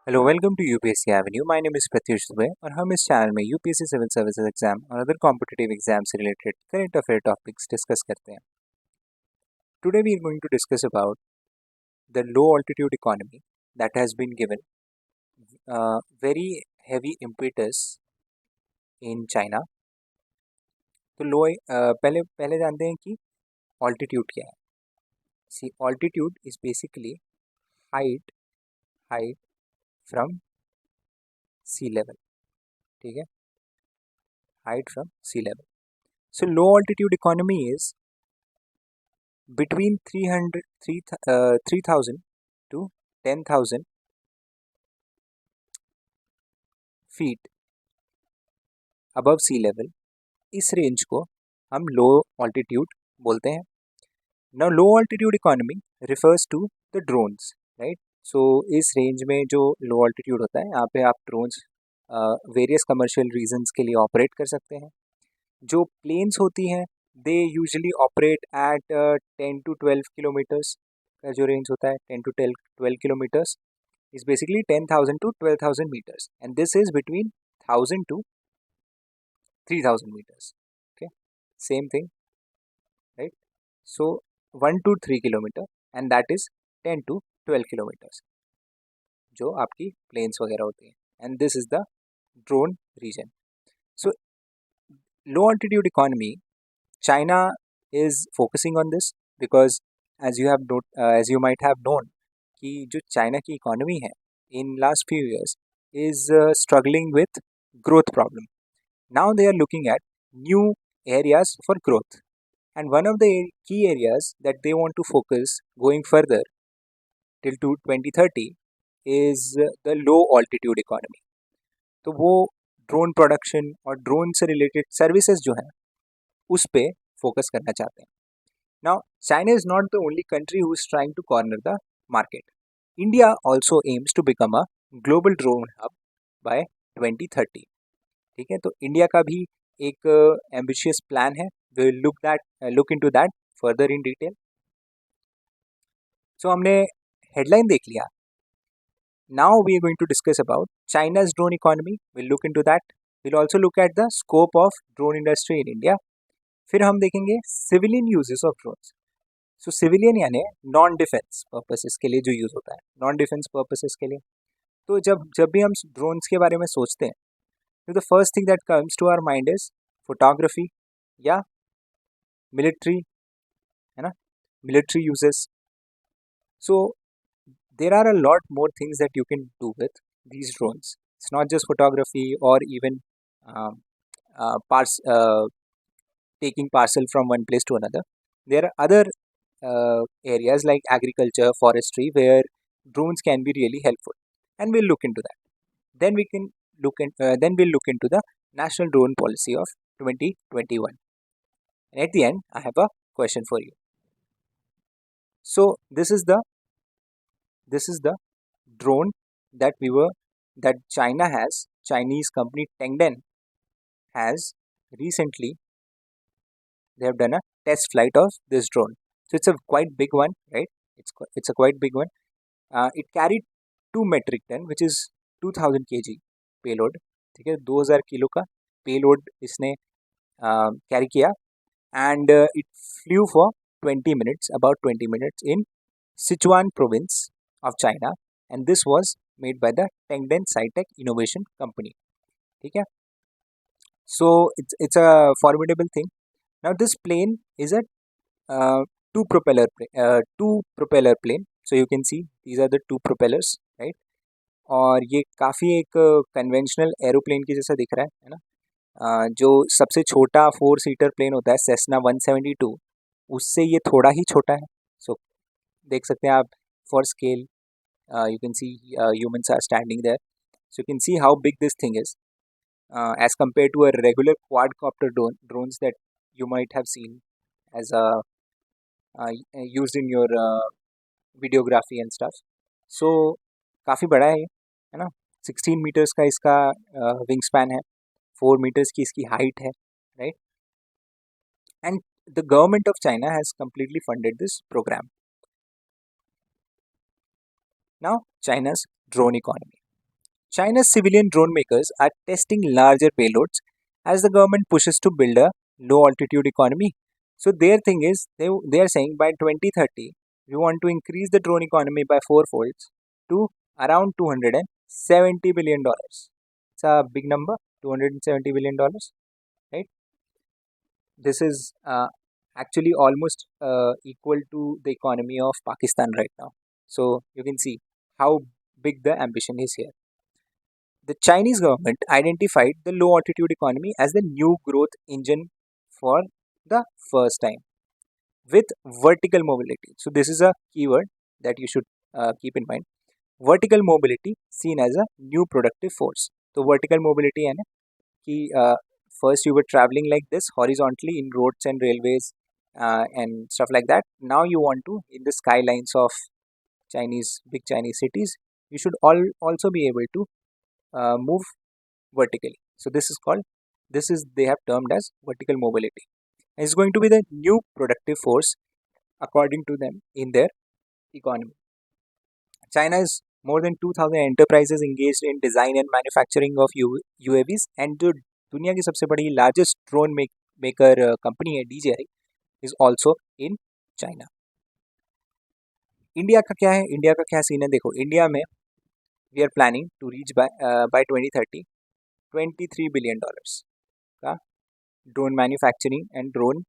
Hello welcome to UPSC avenue. My name is Pratyush Dubey और हम इस चैनल में यूपीएससी सिविल सर्विसेज एग्जाम और अदर कॉम्पिटिटिव एग्जाम से related current affair topics discuss करते हैं। Today we are going to discuss about the low altitude economy that has been given very heavy impetus in China. तो पहले पहले जानते हैं कि ऑल्टीट्यूड क्या है। See altitude is basically height height from sea level. ठीक है, height from sea level. So low altitude economy is between 3,000 to 10,000 feet above sea level। इस रेंज को हम लो ऑल्टीट्यूड बोलते हैं। Now low altitude economy refers to the drones, right. So इस range में जो लो ऑल्टीट्यूड होता है, यहाँ पे आप ड्रोन्स वेरियस कमर्शियल रीजंस के लिए ऑपरेट कर सकते हैं। जो प्लेन्स होती हैं they usually operate at 10 to 12 kilometres का जो रेंज होता है, 10 to 12 kilometres is basically 10,000 to 12,000 metres and this is between 1,000 to 3,000 metres. Okay, same thing, right. So 1 to 3 kilometre and that is 10 to 12 kilometres जो आपकी planes वगैरह होती हैं, and this is the drone region. So low altitude economy, China is focusing on this because as you might have known कि जो China की economy है in last few years is struggling with growth problem. Now they are looking at new areas for growth, and one of the key areas that they want to focus going further till to 2030 is the low altitude economy. तो वो drone production और drone से related services जो हैं उस पे focus करना चाहते हैं। Now China is not the only country who is trying to corner the market. India also aims to become a global drone hub by 2030। ठीक है, तो इंडिया का भी एक एम्बिशियस प्लान है। We will look into that further in detail. So हमने headline देख लिया। Now we are going to discuss about China's drone economy. We'll look into that. We'll also look at the scope of drone industry in India. फिर हम देखेंगे civilian uses of drones. So civilian यानी non defence purposes के लिए जो use होता है, non defence purposes के लिए। तो जब जब भी हम ड्रोन्स के बारे में सोचते हैं तो the first thing that comes to our mind is photography या मिलिट्री, है ना, military uses. So there are a lot more things that you can do with these drones. It's not just photography or even um, taking parcel from one place to another. There are other areas like agriculture, forestry, where drones can be really helpful, and we'll look into that. Then we can then we'll look into the national drone policy of 2021. And at the end, I have a question for you. So this is the drone that Chinese company Tengden has recently, they have done a test flight of this drone. So it's a quite big one, right? It's a quite big one. It carried 2 metric ton, which is 2000 kg payload. ठीक है, 2000 kilo का payload इसने carry किया, and it flu for 20 minutes, about 20 minutes in Sichuan province of China, and this was made by the Tengden Sci-Tech Innovation Company. ठीक है, so it's a formidable thing. Now this plane is a two propeller plane. So you can see these are the two propellers, right? और ये काफ़ी एक conventional aeroplane की जैसा दिख रहा है ना। जो सबसे छोटा 4 सीटर प्लेन होता है सेस्ना 172, उससे ये थोड़ा ही छोटा है। सो देख सकते हैं आप, for scale you can see humans are standing there, so you can see how big this thing is as compared to a regular quadcopter drones that you might have seen as a used in your videography and stuff. So काफ़ी बड़ा है ना। 16 metres का इसका wing span है, 4 metres की इसकी height है, right. And the government of China has completely funded this program. Now China's drone economy. China's civilian drone makers are testing larger payloads as the government pushes to build a low altitude economy. So their thing is they are saying by 2030 we want to increase the drone economy by fourfold to around $270 billion. It's a big number, $270 billion, right? This is actually almost equal to the economy of Pakistan right now. So you can see how big the ambition is here. The Chinese government identified the low altitude economy as the new growth engine for the first time with vertical mobility. So this is a keyword that you should keep in mind. Vertical mobility seen as a new productive force. So vertical mobility है ना कि first you were traveling like this horizontally in roads and railways and stuff like that. Now you want to in the skylines of big Chinese cities. You should also be able to move vertically. So this is they have termed as vertical mobility. And it's going to be the new productive force according to them in their economy. China is more than 2000 enterprises engaged in design and manufacturing of UAVs and जो दुनिया की सबसे बड़ी largest drone maker company है DJI is also in China. India का क्या है, India का क्या सीन है? देखो इंडिया में we are planning to reach by 2030 $23 billion का ड्रोन मैन्युफैक्चरिंग एंड ड्रोन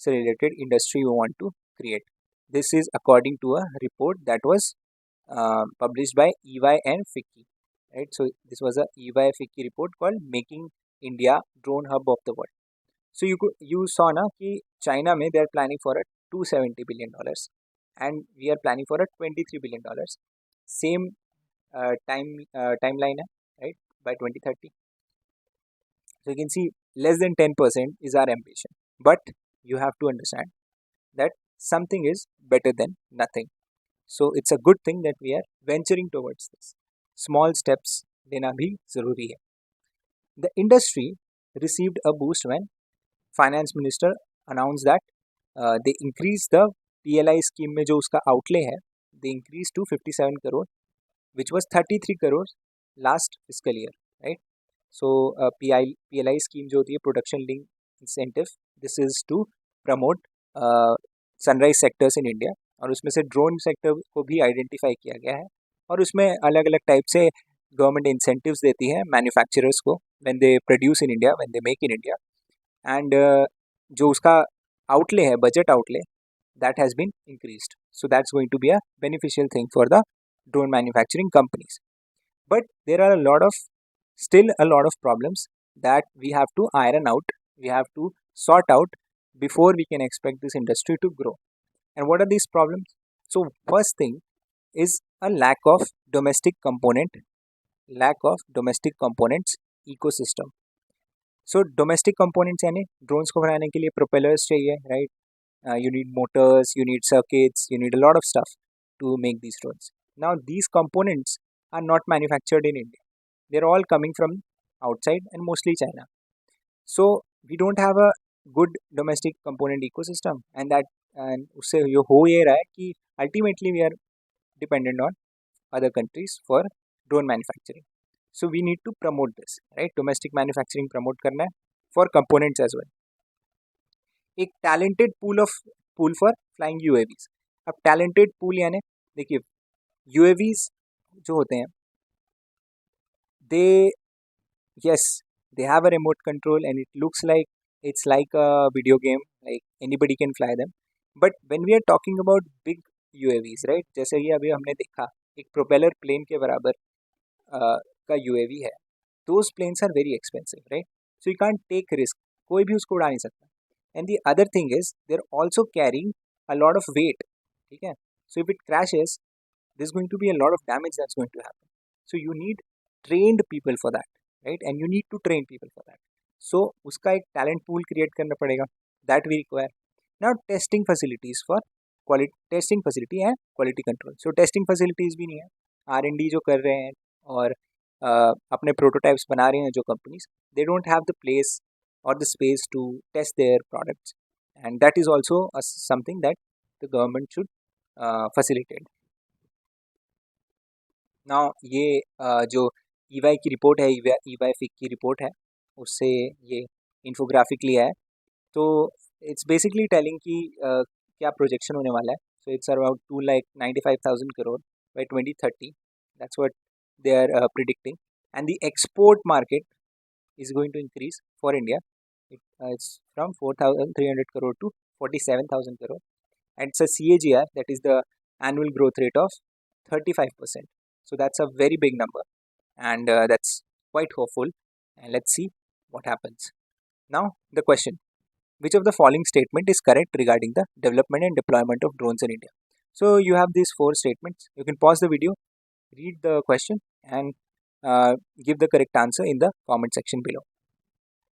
से related industry we want to create. This is according to a report that was published by EY and FICCI, right? So this was a EY FICCI report called Making India Drone Hub of the World. So you saw na कि China में they are planning for a $270 billion and we are planning for a $23 billion. Same timeline है, right? By 2030. So you can see less than 10% is our ambition. But you have to understand that something is better than nothing. So it's a good thing that we are venturing towards this. Small steps लेना भी ज़रूरी है. The industry received a boost when finance minister announced that they increased the PLI scheme में जो उसका outlay है, they increased to 57 crore, which was 33 crore last fiscal year, right? So PLI scheme जो होती है production linked incentive, this is to promote sunrise sectors in India. और उसमें से ड्रोन सेक्टर को भी आइडेंटिफाई किया गया है और उसमें अलग अलग टाइप से गवर्नमेंट इंसेंटिव्स देती है मैन्युफैक्चरर्स को when they produce in India, when they make in India. And जो उसका आउटले है, budget outlay, that has been increased. So that's going to be a beneficial thing for the drone manufacturing companies. But there are still a lot of problems that we have to iron out, we have to sort out before we can expect this industry to grow. And what are these problems? So first thing is a lack of domestic components ecosystem. So domestic components यानी drones को बनाने के लिए propellers चाहिए, right? You need motors, you need circuits, you need a lot of stuff to make these drones. Now these components are not manufactured in India. They're all coming from outside and mostly China. So we don't have a good domestic component ecosystem, and उससे ये हो ये रहा है कि ultimately we are dependent on other countries for drone manufacturing. So we need to promote this, right? Domestic manufacturing promote करना है for components as well. एक talented pool for flying UAVs. अब talented pool यानी देखिए UAVs जो होते हैं they have a remote control and it looks like it's like a video game, like anybody can fly them. But when we are talking about big UAVs, right? जैसे कि अभी हमने देखा एक प्रोपेलर प्लेन के बराबर का UAV है. Those planes are very expensive, right? So you can't take risk. कोई भी उसको उड़ा नहीं सकता. And the other thing is they're also carrying a lot of weight. ठीक है? So if it crashes, there's going to be a lot of damage that's going to happen. So you need trained people for that, right? And you need to train people for that. So उसका एक talent pool create करना पड़ेगा. That we require. Now testing facilities for testing facility and quality control. So testing facilities भी नहीं है. R&D जो कर रहे हैं और अपने prototypes बना रहे हैं जो companies, they don't have the place or the space to test their products, and that is also something that the government should facilitate. Now ये जो EY की रिपोर्ट है, EY FIC की रिपोर्ट है, उससे ये इन्फोग्राफिक लिया है। तो इट्स बेसिकली टेलिंग कि क्या प्रोजेक्शन होने वाला है. So it's around 2,95,000 crore by 2030. That's what they are predicting. And the export market is going to increase for India. It's from 4,300 crore to 47,000 crore. And it's a CAGR, that is the annual growth rate of 35%. So that's a very big number, and that's quite hopeful. And let's see what happens. Now the question: which of the following statement is correct regarding the development and deployment of drones in India? So you have these 4 statements. You can pause the video, read the question, and give the correct answer in the comment section below.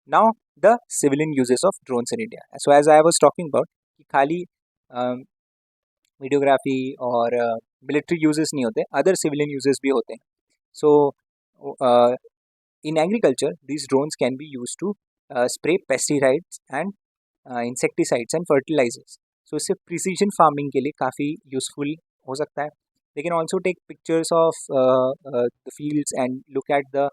Now the civilian uses of drones in India. So as I was talking about, कि खाली videography और military uses नहीं होते, other civilian uses भी होते हैं. सो in agriculture, these drones can be used to spray pesticides and insecticides and fertilizers. So इससे precision farming के लिए काफ़ी useful हो सकता है. They can also take pictures of the fields and look at the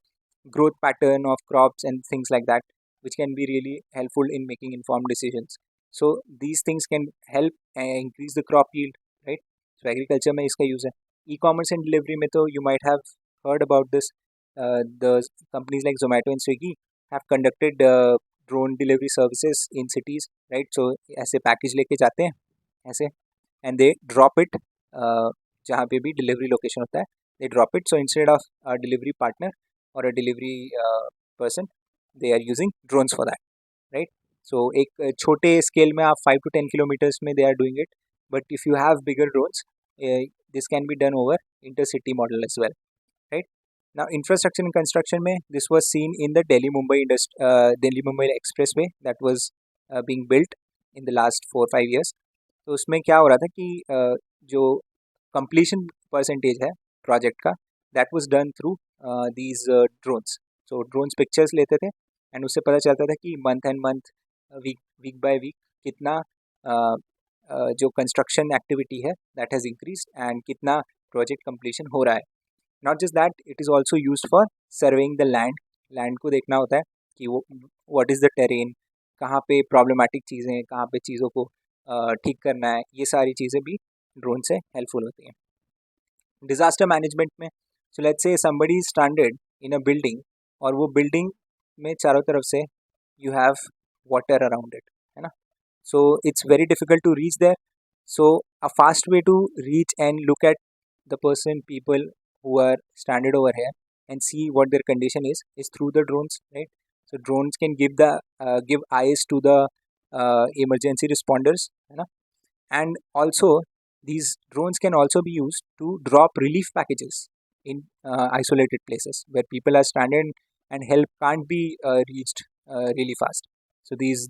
growth pattern of crops and things like that, which can be really helpful in making informed decisions. So these things can help increase the crop yield, right? So agriculture में इसका use है. E-commerce and delivery में तो you might have heard about this. The companies like Zomato and Swiggy have conducted drone delivery services in cities, right? So ऐसे package लेके जाते हैं ऐसे, and they drop it जहाँ पे भी डिलीवरी लोकेशन होता है, they drop it. So instead of a delivery partner or a delivery person, they are using drones for that, right? So एक छोटे स्केल में आप 5 to 10 kilometers में they are doing it, but if you have bigger drones, this can be done over intercity model as well, right? Now infrastructure and construction में this was seen in the Delhi Mumbai expressway that was being built in the last 4-5 years. तो उसमें क्या हो रहा था कि जो completion percentage है project का, that was done through these drones. So drones pictures लेते थे and उससे पता चलता था कि month and month, week by week कितना जो construction activity है that has increased and कितना project completion हो रहा है. Not just that, it is also used for surveying the land. Land को देखना होता है कि वो what is the terrain, कहाँ पे problematic चीज़ें हैं, कहाँ पे चीज़ों को ठीक करना है, ये सारी चीज़ें भी ड्रोन से हेल्पफुल होती हैं. डिज़ास्टर मैनेजमेंट में, so let's say somebody is stranded in a building और वो building में चारों तरफ से you have water around it, है ना? So it's very difficult to reach there. So a fast way to reach and look at the people who are stranded over here and see what their condition is through the drones, right? So drones can give eyes to the emergency responders, है ना? And also these drones can also be used to drop relief packages in isolated places where people are stranded and help can't be reached really fast. So these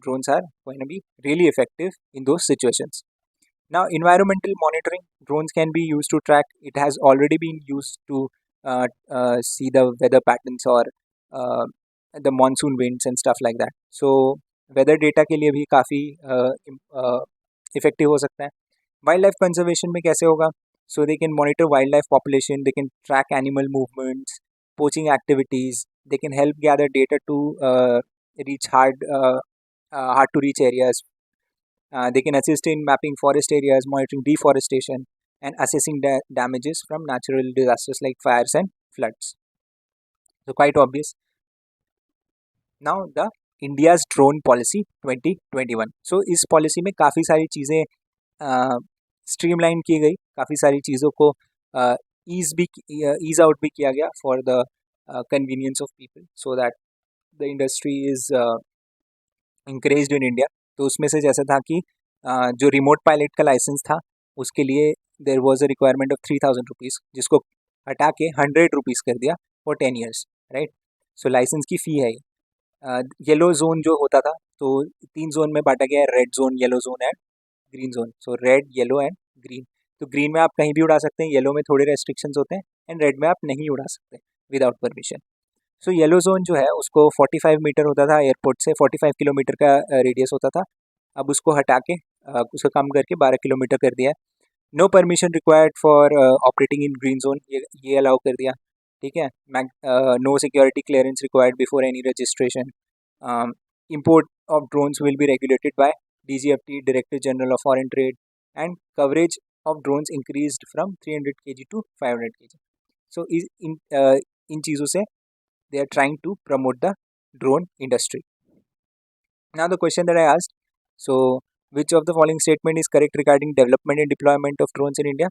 drones are going to be really effective in those situations. Now, environmental monitoring, drones can be used to track. It has already been used to see the weather patterns or the monsoon winds and stuff like that. So weather data के लिए भी काफ़ी effective हो सकता है. Wildlife conservation में कैसे होगा? So they can monitor wildlife population, they can track animal movements, poaching activities. They can help gather data to reach hard to reach areas. They can assist in mapping forest areas, monitoring deforestation, and assessing damages from natural disasters like fires and floods. So quite obvious. Now the India's drone policy 2021. So इस policy में काफ़ी सारी चीज़ें streamline की गई, काफ़ी सारी चीज़ों को ईज आउट भी किया गया for the convenience of people, so that the industry is encouraged in India. तो उसमें से जैसा था कि जो रिमोट पायलट का लाइसेंस था उसके लिए there was a requirement of 3,000 rupees, जिसको हटा के 100 रुपीज़ कर दिया for 10 years, right. So licence की फ़ी है. येलो जोन जो होता था, तो 3 जोन में बांटा गया है, red zone, yellow zone and green zone. So red, yellow and green. तो ग्रीन में आप कहीं भी उड़ा सकते हैं, येलो में थोड़े रेस्ट्रिक्शंस होते हैं, एंड रेड में आप नहीं उड़ा सकते without permission. So yellow zone जो है उसको 45 मीटर होता था एयरपोर्ट से, 45 किलोमीटर का रेडियस होता था. अब उसको हटा के उसको कम करके 12 किलोमीटर कर दिया. No permission required for operating in green zone, ये अलाउ कर दिया. ठीक है. No security clearance required before any registration. Import of drones will be regulated by DGFT, Director General of Foreign Trade, and coverage of drones increased from 300 kg to 500 kg. So in चीज़ों से they are trying to promote the drone industry. Now the question that I asked, so which of the following statement is correct regarding development and deployment of drones in India?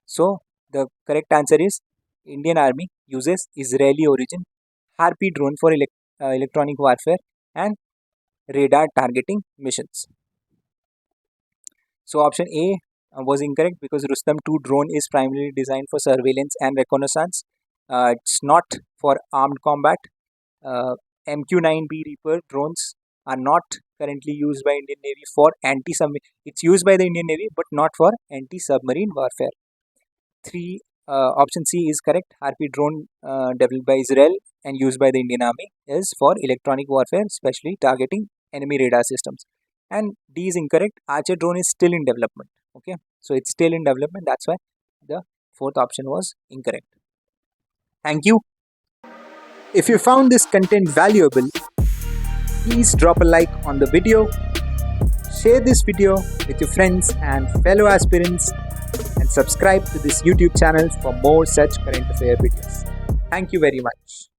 So the correct answer is Indian Army uses Israeli origin Harpy drone for electronic warfare and radar targeting missions. So option A was incorrect because Rustam 2 drone is primarily designed for surveillance and reconnaissance. It's not for armed combat. MQ-9B Reaper drones are not currently used by Indian Navy for anti-submarine. It's used by the Indian Navy but not for anti-submarine warfare. Option C is correct. Harpy drone developed by Israel and used by the Indian Army is for electronic warfare, especially targeting enemy radar systems. And D is incorrect. Archer drone is still in development. Okay, so it's still in development. That's why the fourth option was incorrect. Thank you. If you found this content valuable, please drop a like on the video, share this video with your friends and fellow aspirants, and subscribe to this YouTube channel for more such current affair videos. Thank you very much.